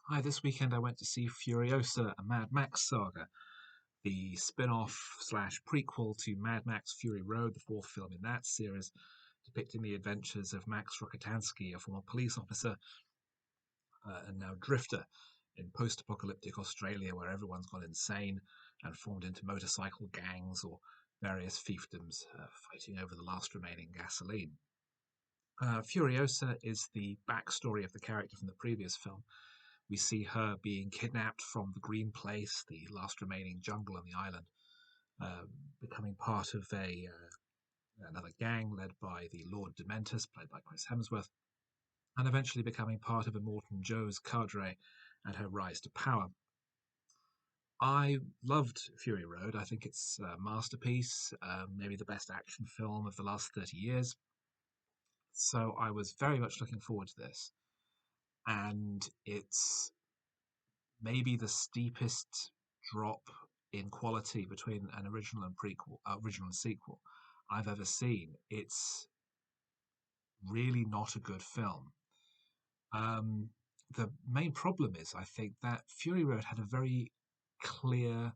Hi, this weekend I went to see Furiosa, a Mad Max saga, the spin off slash prequel to Mad Max Fury Road, the fourth film in that series, depicting the adventures of Max Rokitansky, a former police officer and now drifter in post apocalyptic Australia, where everyone's gone insane and formed into motorcycle gangs or various fiefdoms fighting over the last remaining gasoline. Furiosa is the backstory of the character from the previous film. We see her being kidnapped from the Green Place, the last remaining jungle on the island, becoming part of another gang led by the Lord Dementus, played by Chris Hemsworth, and eventually becoming part of Immortan Joe's cadre and her rise to power. I loved Fury Road. I think it's a masterpiece, maybe the best action film of the last 30 years. So I was very much looking forward to this. And it's maybe the steepest drop in quality between an original and original and sequel I've ever seen. It's really not a good film. Um, the main problem is, I think, that Fury Road had a very clear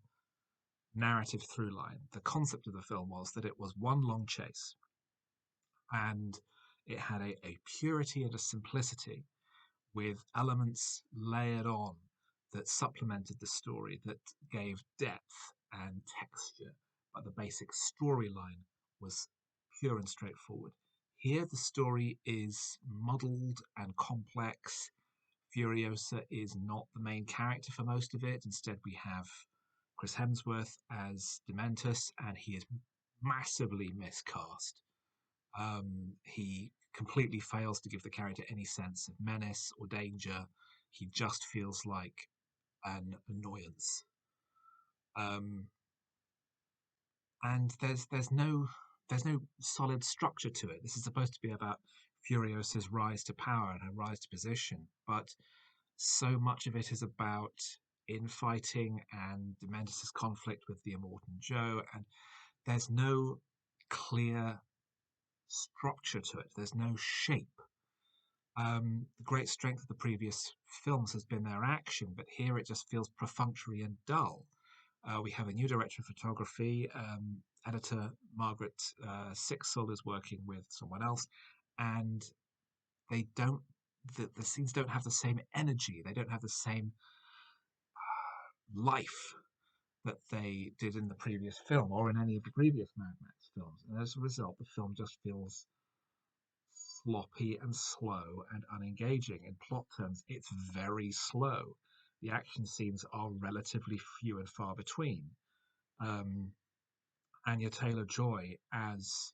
narrative through line. The concept of the film was that it was one long chase, and it had a purity and a simplicity with elements layered on that supplemented the story, that gave depth and texture, but the basic storyline was pure and straightforward. Here, the story is muddled and complex. Furiosa is not the main character for most of it. Instead, we have Chris Hemsworth as Dementus, and he is massively miscast. He completely fails to give the character any sense of menace or danger. He just feels like an annoyance. Um, and there's no solid structure to it. This is supposed to be about Furiosa's rise to power and her rise to position, but so much of it is about infighting and Dementus' conflict with the Immortan Joe, and there's no clear structure to it. There's no shape. The great strength of the previous films has been their action, but here it just feels perfunctory and dull. We have a new director of photography. Editor Margaret Sixel is working with someone else, and they don't. The scenes don't have the same energy. They don't have the same life that they did in the previous film or in any of the previous Mad Max films. And as a result, the film just feels sloppy and slow and unengaging. In plot terms, it's very slow. The action scenes are relatively few and far between. Um, Anya Taylor-Joy as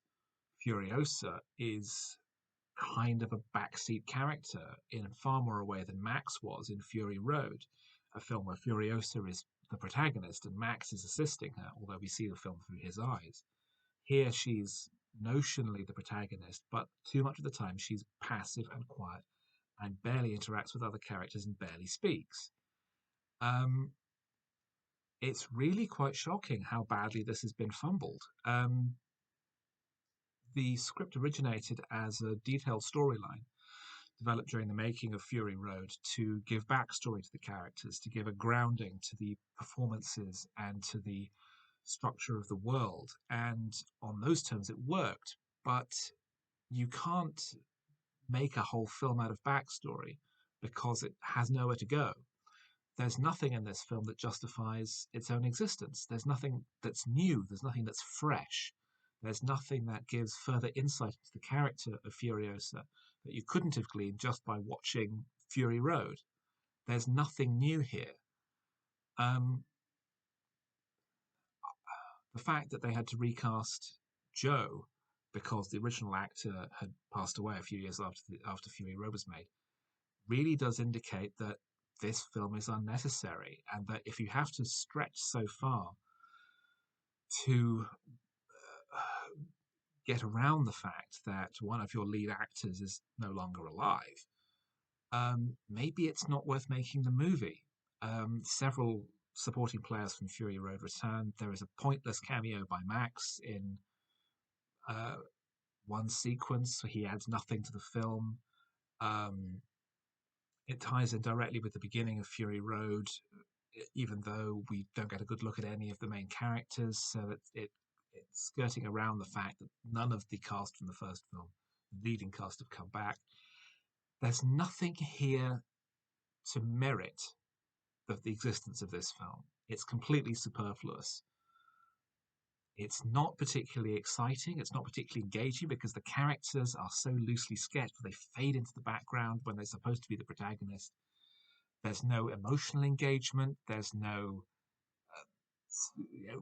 Furiosa is kind of a backseat character in far more a way than Max was in Fury Road, a film where Furiosa is the protagonist and Max is assisting her, although we see the film through his eyes. Here she's notionally the protagonist, but too much of the time she's passive and quiet and barely interacts with other characters and barely speaks. Um, it's really quite shocking how badly this has been fumbled. The script originated as a detailed storyline developed during the making of Fury Road to give backstory to the characters, to give a grounding to the performances and to the structure of the world. And on those terms, it worked. But you can't make a whole film out of backstory because it has nowhere to go. There's nothing in this film that justifies its own existence. There's nothing that's new. There's nothing that's fresh. There's nothing that gives further insight into the character of Furiosa that you couldn't have gleaned just by watching Fury Road. There's nothing new here. Um, the fact that they had to recast Joe because the original actor had passed away a few years after Fury Road was made really does indicate that this film is unnecessary, and that if you have to stretch so far to get around the fact that one of your lead actors is no longer alive, maybe it's not worth making the movie. Several supporting players from Fury Road return. There is a pointless cameo by Max in uh, one sequence, so he adds nothing to the film. Um, It ties in directly with the beginning of Fury Road, even though we don't get a good look at any of the main characters. So it's skirting around the fact that none of the cast from the first film, the leading cast, have come back. There's nothing here to merit the existence of this film. It's completely superfluous. It's not particularly exciting. It's not particularly engaging because the characters are so loosely sketched. They fade into the background when they're supposed to be the protagonist. There's no emotional engagement. There's no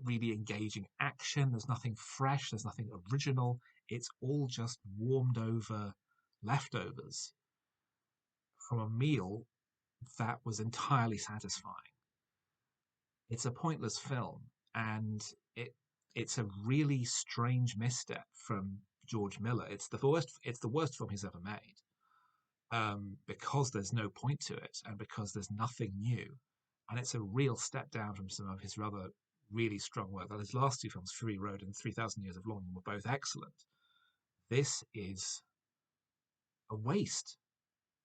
really engaging action. There's nothing fresh. There's nothing original. It's all just warmed over leftovers from a meal that was entirely satisfying. It's a pointless film, and it it's a really strange misstep from George Miller. It's the worst. It's the worst film he's ever made, because there's no point to it, and because there's nothing new, and it's a real step down from some of his rather really strong work. His last two films, Fury Road and 3,000 Years of Longing, were both excellent. This is a waste.